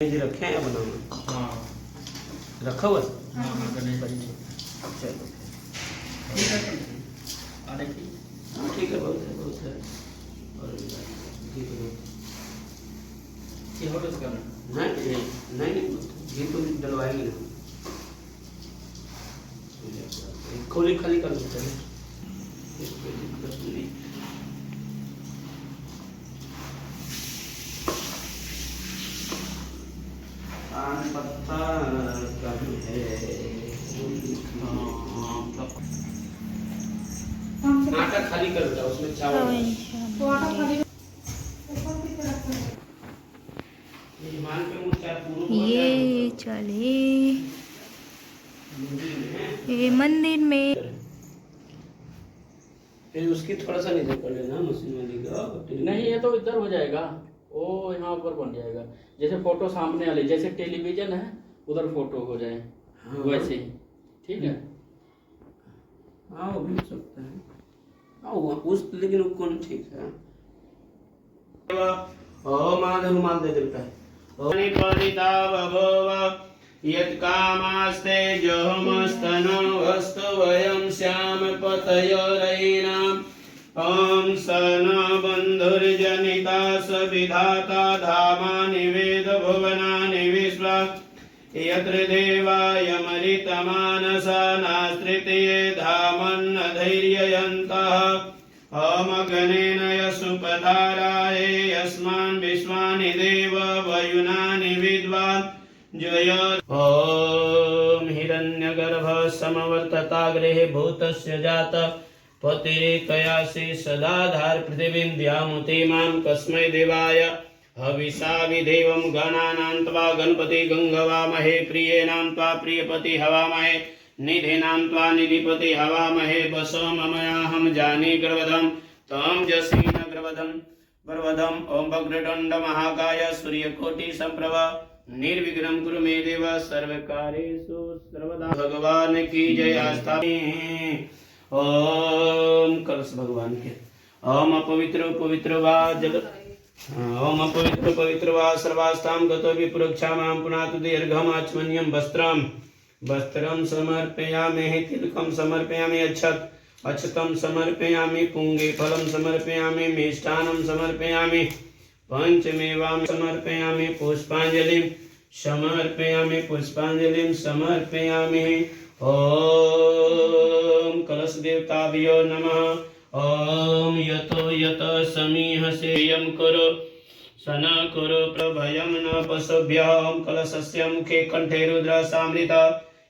जी रखे हैं बनाना। हाँ रखा हुआ है? हाँ हाँ गणेश भाई जी। चलो ठीक है अरे ठीक हाँ ठीक है, बहुत है और घी तो ये होटल से करना नहीं नहीं घी तो डलवाएंगे ना, खोली खाली कर देते हैं। पान पत्ता कम है, आटा खाली कर देता उसमें चावल मेहमान पे मुझे पूरा ये चले ये मंदिर में। फिर उसकी थोड़ा सा नीचे कर लेना मशीन वाली का। नहीं ये तो इधर हो जाएगा, वो यहाँ पर बन जाएगा जैसे फोटो सामने वाले जैसे टेलीविजन है उधर फोटो हो जाए। हाँ। वैसे ही ठीक है। हाँ वो भी हो सकता है। हाँ उस लेकिन वो कौन ठीक है। ओम आधुमान दे देता है। परिता बभव यत् कामास्ते जोमस्तनो वस्तु वयं श्याम पतयोरयिनाम्। ओम सन बंधुर्जनिता स विधाता धामानि वेद भुवनानि विश्वा यत्र देवायमरितमानसा नास्त्रितये धामन्न धैर्ययन्तः। अमगनेन यसुपधाराये यस्मान् विश्वानि देव वयुनानि विद्वान् जय। ओम हिरण्यगर्भ समवर्तताग्रे भूतस्य जात पतिरेकयासि सदाधार पृथिवीं द्यामुते मां कस्मै देवाय हविषा विदेवं गणानां त्वा गणपति गंगवामहे प्रियेणां त्वा प्रियपति हवामहे निधीनां त्वा निधिपति हवामहे वसोममयाहं जाने गर्वधं तं जसीन गर्वधं ओम वक्रतुंड महाकाय सूर्यकोटि संप्रभ निर्विघ्नं कुरु मे देव सर्वकार्येषु सर्वदा। भगवान की जय। आस्था ओम कलश भगवान के। ओम अपवित्र पवित्र वा जगत ओम अपवित्र पवित्र वा सर्वास्तां गतो विपुरक्षामां पुनातु दीर्घम् आचमन्यं वस्त्रं समर्पयामि तिलकं समर्पयामि अक्षतं समर्पयामि पुंगे फलं समर्पयामि मिष्टान्नं समर्पयामि पंचमेवां समर्पयामि पुष्पांजलिं समर्पयामि। ओम कलश देवताभ्यो नमः। ओम यतो यत समीहसे यं कुरु सन कुरु प्रभयं न पशुभ्यः। ओम कलशस्य मुखे कंठे रुद्र सामृत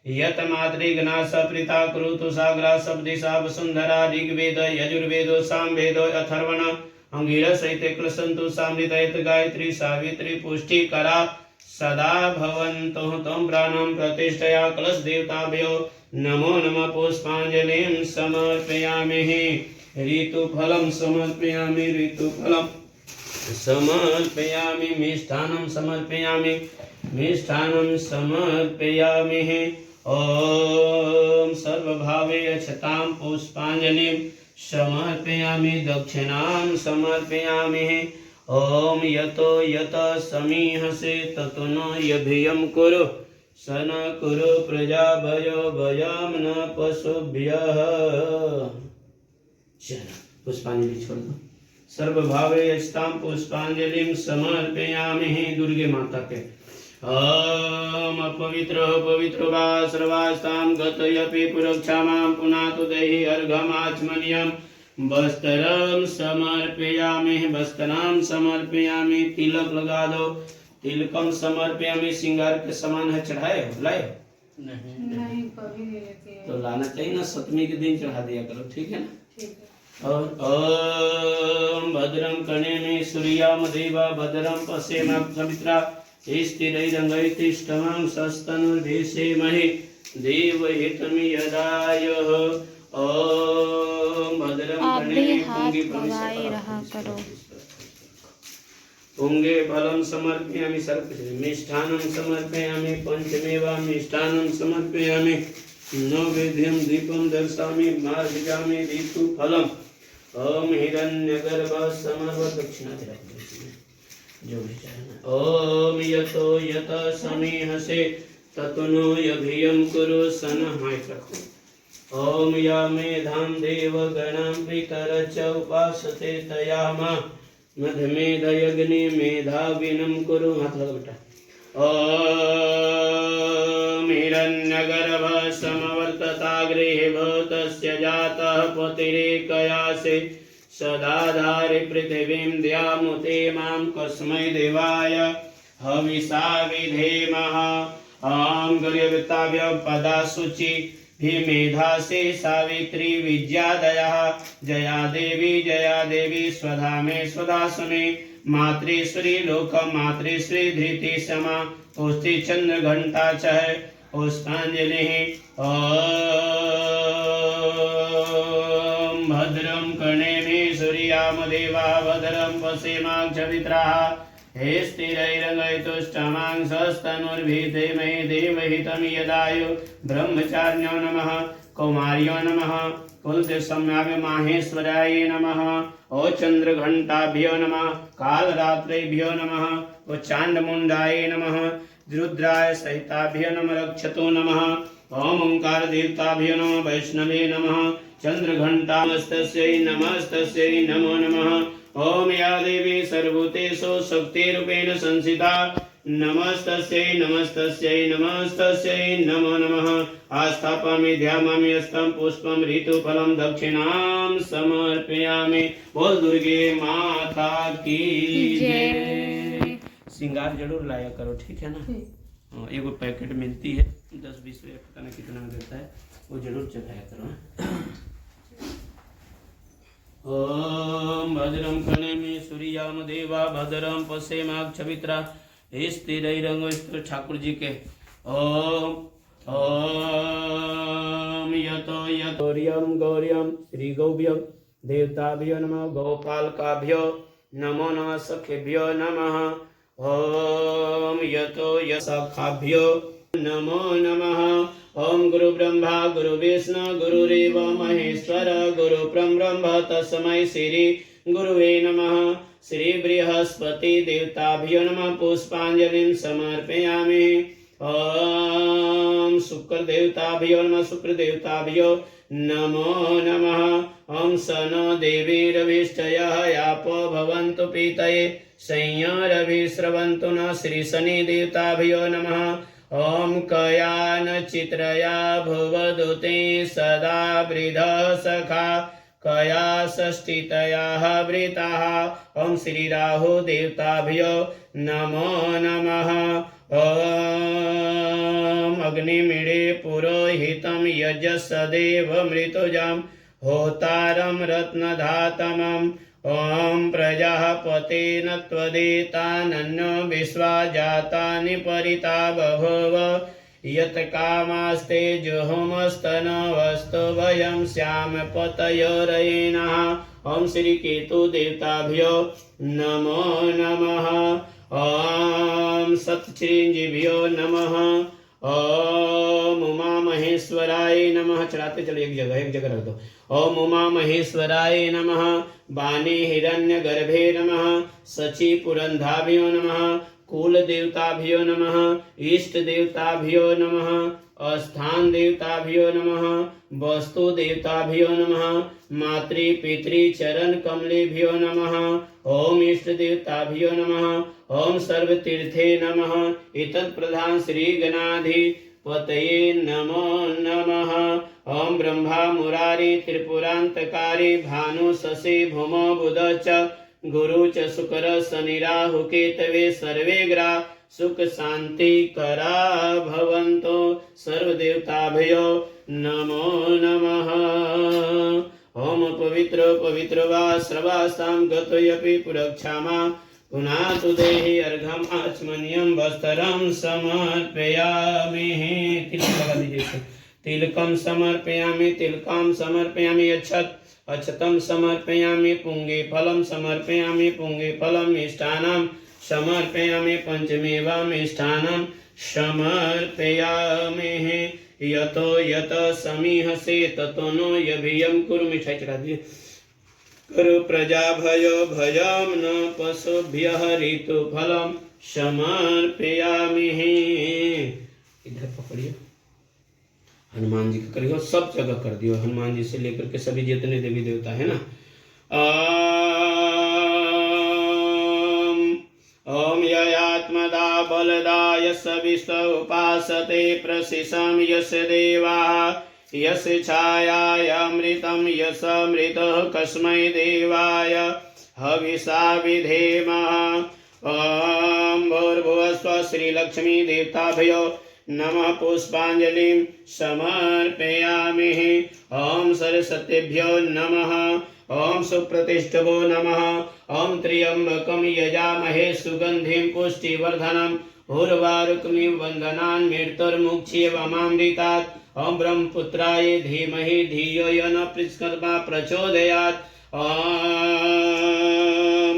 यत मातृगणा सप्रीता कुरुतु सागरा सब्दिशा वसुंधरा ऋग्वेद यजुर्वेदो सामवेदो अथर्वण अंगिरसहिते क्लसन्तु सामृतयत गायत्री सावित्री पुष्टिकरा सदा भवन्तु तं प्राणं प्रतिष्ठया। कलश देवताभ्यो नमो नमः। पुष्पांजलिं समर्पयामि ऋतुफलं समर्पयामि मिष्टान्नं समर्पयामि ओम सर्वभावे अक्षतां पुष्पांजलिं समर्पयामि दक्षिणां समर्पयामि। ओम यतो यत समीहसे ततो न यभियं कुरु सन कुरु प्रजाभयो भयं न पशुभ्यः। चलो पुष्पांजलि छोड़ दो। सर्वभावे अक्षतां पुष्पांजलिं समर्पयामि दुर्गे माता के। ओम अपवित्र पवित्र वा सर्वास्तां गतयपि पुरक्षामां पुनातु देहि अर्घमाचमन्यं वस्त्रं समर्पयामि तिलक लगा दो। तिलकम समर्पयामि श्रृंगार के समान है। चढ़ाए हो लाए नहीं कभी ले लेते हैं। तो लाना चाहिए ना, सप्तमी के दिन चढ़ा दिया करो, ठीक है ना। ठीक है। और ओम भद्रं कर्णेभिः सूर्याम देवा भद्रं पश्येमाक्षमित्रा स्थिरैरङ्गैस्तिष्ठमां सस्तनुर्भिषेमहि देवहितं यदायुः। ओम भद्रं कर्णेभिः पुंगे फलं समर्पयामि मिष्ठान्नं समर्पयामि पंचमेवां मिष्ठान्नं समर्पयामि नैवेद्यं दीपं दर्शयामि मार्जयामि ऋतुफलम्। ओम हिरण्यगर्भ समर्व दक्षिणा जो भी चाहे। ओम यतो यत समीहसे ततनो यभियम कुरु सन माइक रखो। ओम या मेधाम देव गणम पितर च उपासते तयामा मधमेधयग्नि मेधाविनम कुरु। हाथ लगा बेटा। ओम हिरण्यगर्भ समवर्तताग्रे भूतस्य जातः पतिरेकयासे सदाधारे पृथिवीं द्यामुते मां कस्मै देवाय हविषा विधेमः। ॐ गुरुवृत्ताभ्य पदासुचि मेधासे सावित्री विद्यादयः जया देवी स्वधा मे स्वधासु मे मातृश्री लोक मातृश्री धृति समा पुष्टि चंद्र घंटा चह पुष्पांजलि। ओम भद्रं कर्णेभिः सूर्याम देवा भद्रं पश्येमाक्षभित्राः हे स्थिरैरङ्गैतुष्टमांसस्तनुर्भिधीमहि देवहितं यदायु ब्रह्मचार्यो नमः कौमार्यो नमः कुलदेशम्याय माहेश्वराय नमः। ओ चंद्रघंटाभ्यो नमः कालरात्रेभ्यो नमः ओ चांडमुंडाय नमः रुद्राय सहिताभ्यो नमः रक्षतो नमः। ओम ओंकार देवताभ्यो नमः वैष्णवे नमः चंद्रघंटामस्तस्यै नमस्तस्यै नमो नमः। ओम या देवी सर्वभूतेषु शक्तिरूपेण संस्थिता नमस्तस्यै नमस्तस्यै नमस्तस्यै नमो नमः। आस्थापयामि ध्यायामि हस्तं पुष्पं ऋतुफलं दक्षिणां समर्पयामि। बोल दुर्गे माता की जय। श्रृंगार जरूर लाया करो, ठीक है ना। एगो पैकेट मिलती है 10-20 रुपये, पता नहीं कितना में देता है, वो जरूर चढ़ाया करो। ओम भद्रं कर्णेभिः सूर्याम देवा भद्रं पश्येमाक्षभित्राः स्थिरैरङ्गैस्तुष्टं ठाकुर जी के। ओम ओम यतो यतो गौर्यं श्री गौभ्यं देवताभ्यो नमः गोपालकाभ्यो नमो नमः सखेभ्यो नमः। ओम यतो यशाखाभ्यो नमो नमः। ओम गुरु ब्रह्मा गुरु विष्णु गुरुरेव महेश्वर गुरु ब्रह्म तस्मै श्री गुरुवे नमः। श्री बृहस्पति देवताभ्यो नमः पुष्पांजलिं समर्पयामि। ओम शुक्र देवताभ्यो नमः शुक्र देवताभ्यो नमो नमः। ओम सनो देवीरभिष्टयः यापो भवन्तु पीतये संयरभिस्रवन्तु न श्री शनि देवताभ्यो नमः। ओम कयान चित्रया भुवदुते सदा वृधः सखा कया षष्टितयाः वृताः। ओम श्री राहु देवताभ्यो नमो नमः। ओम अग्निमीळे पुरोहितं यजसदेव मृतुजां होतारं रत्नधातमम्। ओम प्रजापतेन त्वदेतानन्यो विश्वा जातानि परिता बभूव यत् कामास्ते जुहुमस्तनवस्तु वयं श्याम पतयोरयेनः। ओम श्री केतु देवताभ्यो नमो नमः। ओम सत्चिरंजीभ्यो नमः। ओम उमा महेश्वराय नमः। चढ़ाते चलो एक जगह रख दो। ओम उमा महेश्वराय नमः। बाणे हिरण्यगर्भे नमः। सची पुरंधाभ्यो नमः। कुल देवताभ्यो नमः। इष्ट देवताभ्यो नमः। स्थान देवताभ्यो नमः। वस्तु देवताभ्यो नमः। मातृ पितृ चरण कमलेभ्यो नमः। ओम इष्ट देवताभ्यो नमः। ओम सर्वतीर्थे नमः। एतत् प्रधान श्री गणाधिपतये नमो नमः। ओम ब्रह्मा मुरारी त्रिपुरांतकारी भानु शशि भूमो बुध च गुरु च शुक्र शनि राहु केतवे सर्वे ग्रहा सुख शांति करा भवन्तु। सर्वदेवताभ्यो नमो नमः। ओम पवित्र पवित्र वा श्रवासां गतोऽपि पुरक्षामा पुनातु देहि अर्घ्यम् आचमनीयं वस्त्रं समर्पयामि। तिलक लगा दीजिए। तिलकं समर्पयामि तिलकं समर्पयामि। अक्षतं समर्पयामि। पुंगे फलं समर्पयामि पुंगे फलं मिष्टान्नं समर्पयामि। पंचमेवा मिष्टान्नं समर्पयामि। यतो यत समीहसे ततो नो यभियं कुरु। मिठाई चढ़ा दिए। करु प्रजा भयो भयम न पशुभ्यः ऋतुफलम समर्पयामि। इधर पकड़िए, हनुमान जी का करियो, सब जगह कर दियो, हनुमान जी से लेकर के सभी जितने देवी देवता है ना। ओम ययात्मदा बलदा यस विश्व उपासते प्रसिशं यस देवा यस छायाय अमृतं यस अमृतः कस्मै देवाय हविषा विधेमः। ओम भूर्भुवस्व श्रीलक्ष्मी देवताभ्यो नमः पुष्पांजलिं समर्पयामि। ओम सरस्वतीभ्यो नमः। ओम सुप्रतिष्ठवो नमः। ओम त्र्यंबकं यजामहे सुगंधिं पुष्टिवर्धनम् उर्वारुकमिव बन्धनान् मृत्युर्मुक्षीयमामृतात्। ओम ब्रह्मपुत्राय धीमहि धियो यो न प्रचोदयात्। ओम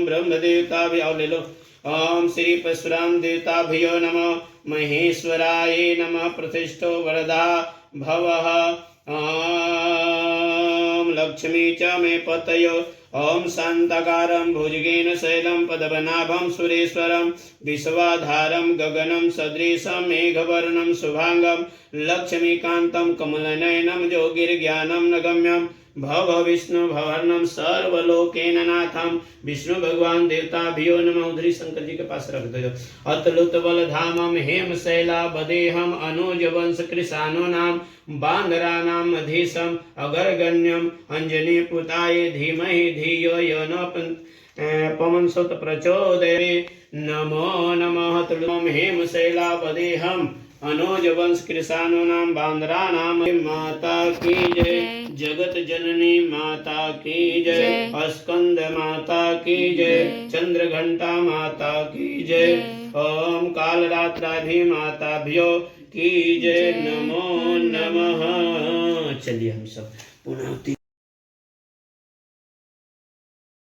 ब्रह्मदेवताभ्यो ले लो। ओम श्री परशुराम देवताभ्यो नमः। महेश्वराय नमः प्रतिष्ठो वरदा भवः। ओम लक्ष्मी च मे पतयो। ओम शांताकारं भुजगेन शैलं पद्मनाभं सुरेश्वरं विश्वाधारं गगनं सदृशं मेघवर्णं शुभांगं लक्ष्मीकान्तं कमलनयनं योगिर्ज्ञानं नगम्यं भव विष्णु भवर्णम सर्वलोकेन नाथम। विष्णु भगवान देवताभ्यो नमः। उधरी शंकर जी के पास रख दो। अतलुत बल धामम हेम शैला बदेहम अनुज वंश कृषानो नाम बांदरानाम मधीशम अगरगण्यम अंजनी पुताय धीमहि धियो यो न पवनसुत प्रचोदये। नमो नमः। तुलम हेम शैला बदेहम अनुज वंश कृषानो नाम बांदरा नाम। माता की जय, जगत जननी माता की जय, स्कंद माता की जय, चंद्र घंटा माता की जय। ओम काल रात्राधि माताभ्यो की जय। नमो नमः। चलिए हम सब पुनः